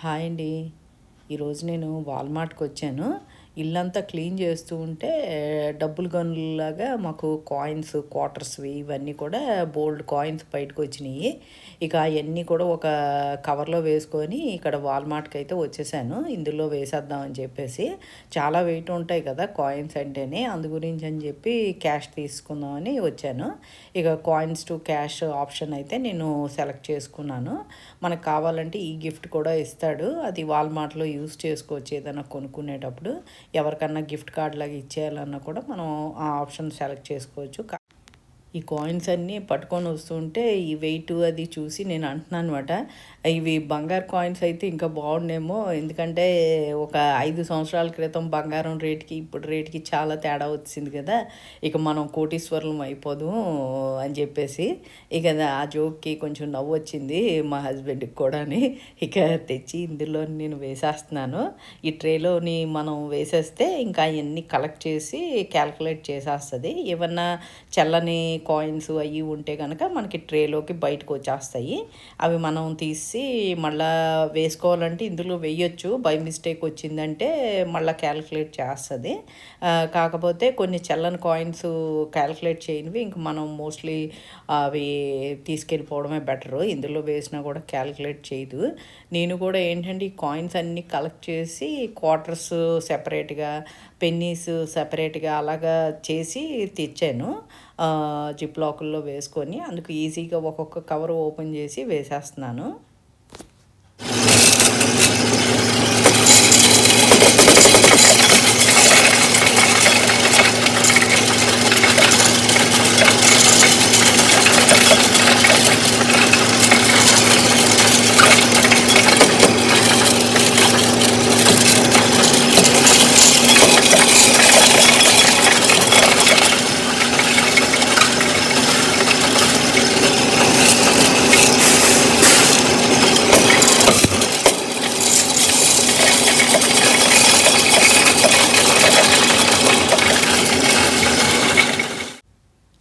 Hi అండి. ఈరోజు నేను వాల్మార్ట్‌కి వచ్చాను. ఇల్లంతా క్లీన్ చేస్తూ ఉంటే డబ్బులు గనుల్లాగా మాకు కాయిన్స్, క్వార్టర్స్‌వి ఇవన్నీ కూడా బోలెడు కాయిన్స్ బయటకొచ్చినియి. ఇక అయన్నీ కూడా ఒక కవర్‌లో వేసుకొని ఇక్కడ వాల్మార్ట్‌కైతే వచ్చేసాను. ఇందులో వేసేద్దాం అని చెప్పేసి. చాలా వెయిట్ ఉంటాయి కదా కాయిన్స్ అంటేనే. అందు గురించి అని చెప్పి క్యాష్ తీసుకుందామని వచ్చాను. ఇక కాయిన్స్ టు క్యాష్ ఆప్షన్ అయితే నేను సెలెక్ట్ చేసుకున్నాను. మనకు కావాలంటే ఈ గిఫ్ట్ కూడా ఇస్తాడు. అది వాల్మార్ట్‌లో యూజ్ చేసుకోవచ్చు ఏదైనా కొనుక్కునేటప్పుడు. ఎవరికన్నా గిఫ్ట్ కార్డ్ లాగా ఇచ్చేయాలన్నా కూడా మనం ఆ ఆప్షన్ సెలెక్ట్ చేసుకోవచ్చు. ఈ కాయిన్స్ అన్నీ పట్టుకొని వస్తుంటే ఈ వెయిట్ అది చూసి నేను అంటున్నాను అనమాట, ఇవి బంగారు కాయిన్స్ అయితే ఇంకా బాగుండేమో, ఎందుకంటే ఒక 5 సంవత్సరాల క్రితం బంగారం రేటుకి ఇప్పుడు రేటుకి చాలా తేడా వచ్చింది కదా, ఇక మనం కోటీశ్వరులం అయిపోదాం అని చెప్పేసి ఇక ఆ జోక్కి కొంచెం నవ్వు వచ్చింది మా హస్బెండ్కి కూడాని. ఇక తెచ్చి ఇందులో నేను వేసేస్తున్నాను. ఈ ట్రేలోని మనం వేసేస్తే ఇంకా అవన్నీ కలెక్ట్ చేసి క్యాల్కులేట్ చేసేస్తుంది. ఏమన్నా చల్లని కాయిన్స్ అవి ఉంటే కనుక మనకి ట్రేలోకి బయటకు వచ్చేస్తాయి. అవి మనం తీసి మళ్ళీ వేసుకోవాలంటే ఇందులో వేయొచ్చు. బై మిస్టేక్ వచ్చిందంటే మళ్ళీ క్యాలిక్యులేట్ చేస్తుంది. కాకపోతే కొన్ని చల్లని కాయిన్స్ క్యాలిక్యులేట్ చేయనివి ఇంక మనం మోస్ట్లీ అవి తీసుకెళ్ళిపోవడమే బెటరు. ఇందులో వేసినా కూడా క్యాలిక్యులేట్ చేయదు. నేను కూడా ఏంటంటే ఈ కాయిన్స్ అన్నీ కలెక్ట్ చేసి క్వార్టర్స్ సెపరేట్గా, పెన్నీస్ సెపరేట్గా అలాగా చేసి తెచ్చాను. జిప్ లాకుల్లో వేసుకొని అందుకు ఈజీగా ఒక్కొక్క కవర్ ఓపెన్ చేసి వేసేస్తున్నాను.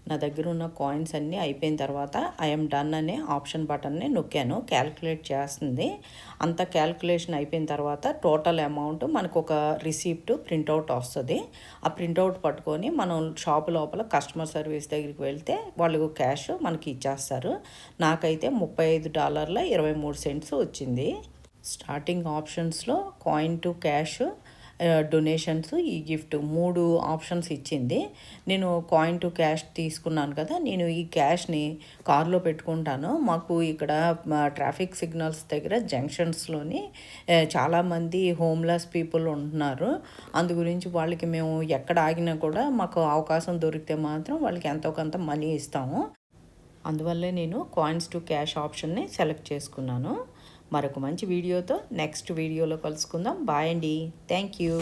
నా దగ్గర ఉన్న కాయిన్స్ అన్నీ అయిపోయిన తర్వాత ఐఎమ్ డన్ అనే ఆప్షన్ బటన్ని నొక్కాను. క్యాలిక్యులేట్ చేస్తుంది. అంత క్యాలిక్యులేషన్ అయిపోయిన తర్వాత టోటల్ అమౌంట్ మనకు ఒక రిసిప్ట్ ప్రింట్అవుట్ వస్తుంది. ఆ ప్రింట్అవుట్ పట్టుకొని మనం షాపు లోపల కస్టమర్ సర్వీస్ దగ్గరికి వెళ్తే వాళ్ళు క్యాష్ మనకి ఇచ్చేస్తారు. నాకైతే $35.23 వచ్చింది. స్టార్టింగ్ ఆప్షన్స్లో కాయిన్ టు క్యాష్, డొనేషన్స్, ఈ గిఫ్ట్ 3 ఆప్షన్స్ ఇచ్చింది. నేను కాయిన్ టు క్యాష్ తీసుకున్నాను కదా, నేను ఈ క్యాష్ని కార్లో పెట్టుకుంటాను. మాకు ఇక్కడ ట్రాఫిక్ సిగ్నల్స్ దగ్గర జంక్షన్స్లోని చాలామంది హోమ్లెస్ పీపుల్ ఉంటున్నారు. అందు గురించి వాళ్ళకి మేము ఎక్కడ ఆగినా కూడా మాకు అవకాశం దొరికితే మాత్రం వాళ్ళకి ఎంతో కొంత మనీ ఇస్తాము. అందువల్లే నేను కాయిన్స్ టు క్యాష్ ఆప్షన్ని సెలెక్ట్ చేసుకున్నాను. మరొక మంచి వీడియోతో నెక్స్ట్ వీడియోలో కలుసుకుందాం. బాయ్ అండి. Thank you.